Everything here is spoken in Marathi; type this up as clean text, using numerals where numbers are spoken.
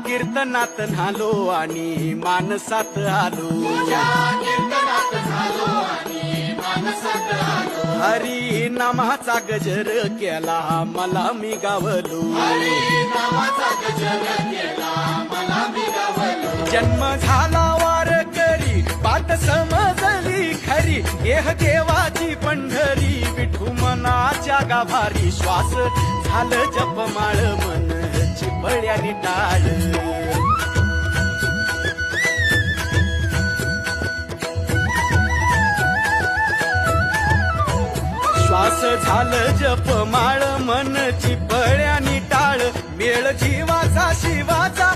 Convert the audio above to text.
कीर्तनात न्हालो आणि मानसात आलो हरी नामाचा गजर केला मला मी गावलो जन्म झाला वारकरी पाठ समजली खरी देह देवाची पंढरी विठू मनाच्या गाभारी श्वास झालं जपमाळ मन चिपळ्यानी टाळ श्वास झालं जपमाळ मन चिपळ्यानी टाळ मेळ जीवाचा शिवाचा